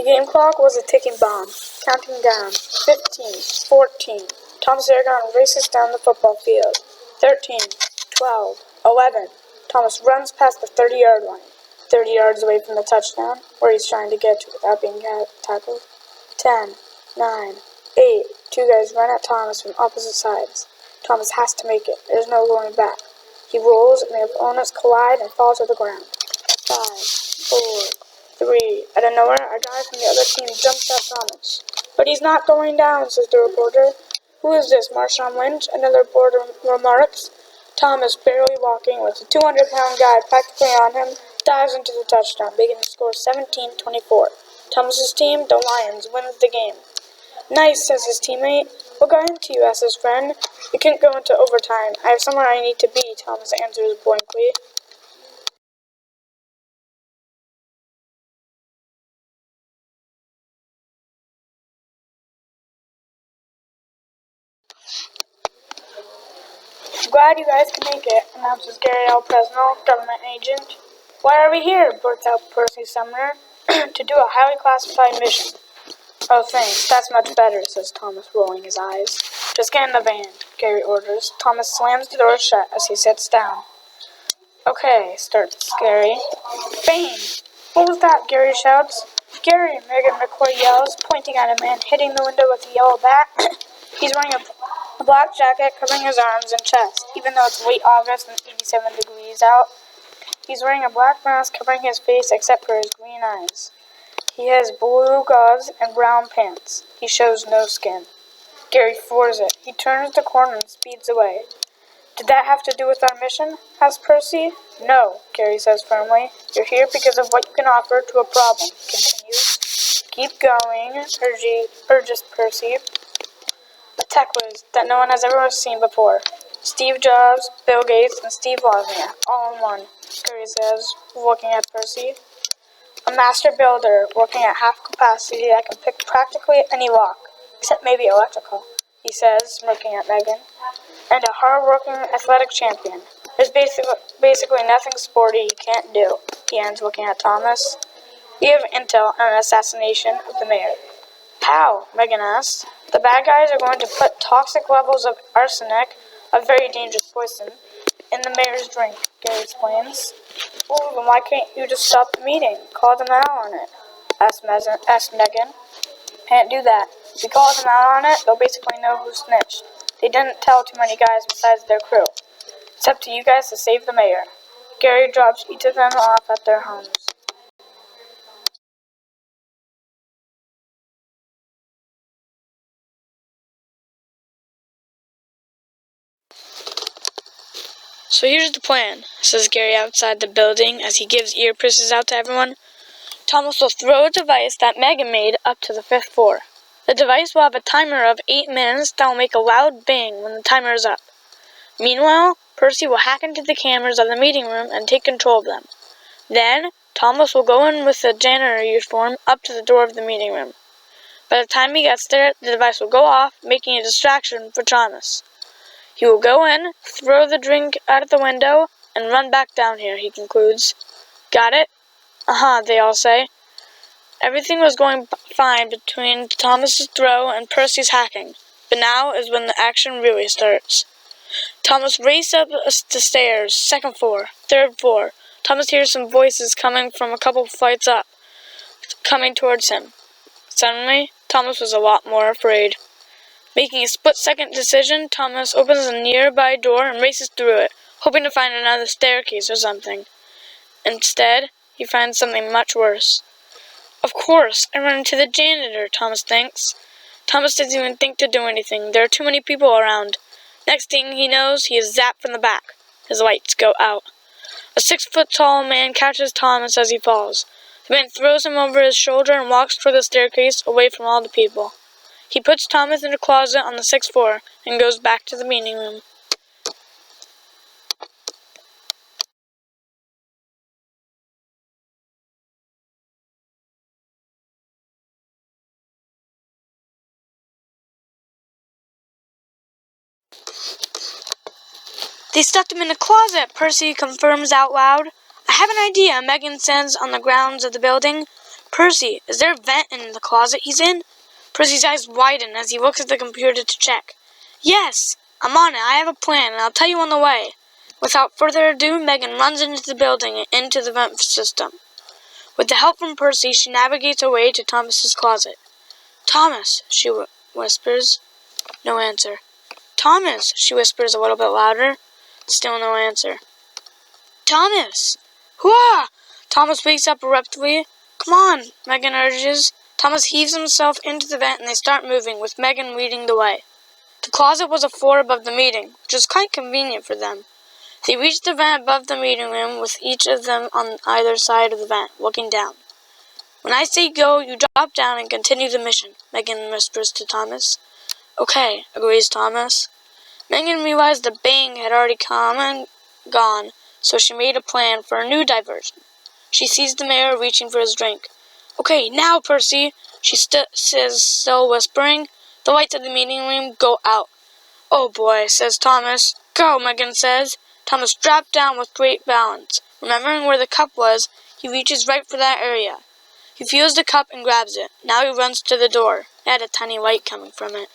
game clock was a ticking bomb, counting down. 15, 14. Thomas Aragon races down the football field. 13, 12, 11. Thomas runs past the 30-yard line, 30 yards away from the touchdown, where he's trying to get to without being tackled. 10, 9, 8. Two guys run at Thomas from opposite sides. Thomas has to make it. There's no going back. He rolls, and the opponents collide and fall to the ground. 5, 4, 3. Out of nowhere, a guy from the other team jumps at Thomas. But he's not going down, says the reporter. Who is this, Marshawn Lynch? Another reporter remarks. Thomas, barely walking, with a 200-pound guy practically on him, dives into the touchdown, making the score 17-24. Thomas's team, the Lions, wins the game. Nice, says his teammate. What got into you, asks his friend. We couldn't go into overtime. I have somewhere I need to be, Thomas answers blankly. I'm glad you guys can make it, announces Gary L. Presnell, government agent. Why are we here? Blurts out Percy Sumner. To do a highly classified mission. Oh, thanks. That's much better, says Thomas, rolling his eyes. Just get in the van, Gary orders. Thomas slams the door shut as he sits down. Okay, starts Gary. Bang! What was that? Gary shouts. Gary, Megan McCoy yells, pointing at a man hitting the window with a yellow bat. He's wearing a black jacket covering his arms and chest, even though it's late August and 87 degrees out. He's wearing a black mask covering his face except for his green eyes. He has blue gloves and brown pants. He shows no skin. Gary floors it. He turns the corner and speeds away. Did that have to do with our mission? Asks Percy. No, Gary says firmly. You're here because of what you can offer to a problem, continues. Keep going, urges Percy. A tech whiz that no one has ever seen before. Steve Jobs, Bill Gates, and Steve Wozniak, all in one, Gary says, looking at Percy. A master builder working at half capacity that can pick practically any lock, except maybe electrical, he says, looking at Megan. And a hard-working athletic champion. There's basically nothing sporty you can't do, he ends, looking at Thomas. We have intel on an assassination of the mayor. How? Megan asks. The bad guys are going to put toxic levels of arsenic, a very dangerous poison, in the mayor's drink, Gary explains. Well, then why can't you just stop the meeting? Call them out on it, asked Megan. Can't do that. If we call them out on it, they'll basically know who snitched. They didn't tell too many guys besides their crew. It's up to you guys to save the mayor. Gary drops each of them off at their homes. So here's the plan, says Gary outside the building as he gives ear piercings out to everyone. Thomas will throw a device that Megan made up to the 5th floor. The device will have a timer of 8 minutes that will make a loud bang when the timer is up. Meanwhile, Percy will hack into the cameras of the meeting room and take control of them. Then, Thomas will go in with the janitor uniform up to the door of the meeting room. By the time he gets there, the device will go off, making a distraction for Thomas. He will go in, throw the drink out of the window, and run back down here, he concludes. Got it? Uh-huh, they all say. Everything was going fine between Thomas's throw and Percy's hacking, but now is when the action really starts. Thomas races up the stairs, 2nd floor, 3rd floor. Thomas hears some voices coming from a couple flights up, coming towards him. Suddenly, Thomas was a lot more afraid. Making a split-second decision, Thomas opens a nearby door and races through it, hoping to find another staircase or something. Instead, he finds something much worse. Of course, I run into the janitor, Thomas thinks. Thomas doesn't even think to do anything. There are too many people around. Next thing he knows, he is zapped from the back. His lights go out. A 6-foot-tall man catches Thomas as he falls. The man throws him over his shoulder and walks toward the staircase, away from all the people. He puts Thomas in a closet on the 6th floor and goes back to the meeting room. They stuffed him in a closet, Percy confirms out loud. I have an idea, Megan says on the grounds of the building. Percy, is there a vent in the closet he's in? Percy's eyes widen as he looks at the computer to check. Yes, I'm on it. I have a plan, and I'll tell you on the way. Without further ado, Megan runs into the building and into the vent system. With the help from Percy, she navigates her way to Thomas's closet. Thomas, she whispers. No answer. Thomas, she whispers a little bit louder. Still no answer. Thomas! Hooah! Thomas wakes up abruptly. Come on, Megan urges. Thomas heaves himself into the vent and they start moving, with Megan leading the way. The closet was a floor above the meeting, which was quite convenient for them. They reached the vent above the meeting room, with each of them on either side of the vent, looking down. When I say go, you drop down and continue the mission, Megan whispers to Thomas. Okay, agrees Thomas. Megan realized the bang had already come and gone, so she made a plan for a new diversion. She sees the mayor reaching for his drink. Okay, now, Percy, she says, still whispering. The lights of the meeting room go out. Oh boy, says Thomas. Go, Megan says. Thomas dropped down with great balance. Remembering where the cup was, he reaches right for that area. He feels the cup and grabs it. Now he runs to the door. It had a tiny light coming from it.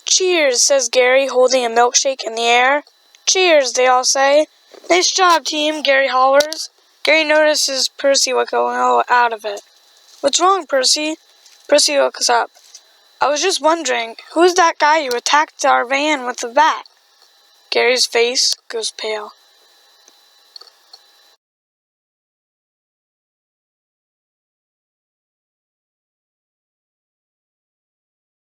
Cheers, says Gary, holding a milkshake in the air. Cheers, they all say. Nice job, team, Gary hollers. Gary notices Percy looking a little out of it. What's wrong, Percy? Percy looks up. I was just wondering, who's that guy who attacked our van with the bat? Gary's face goes pale.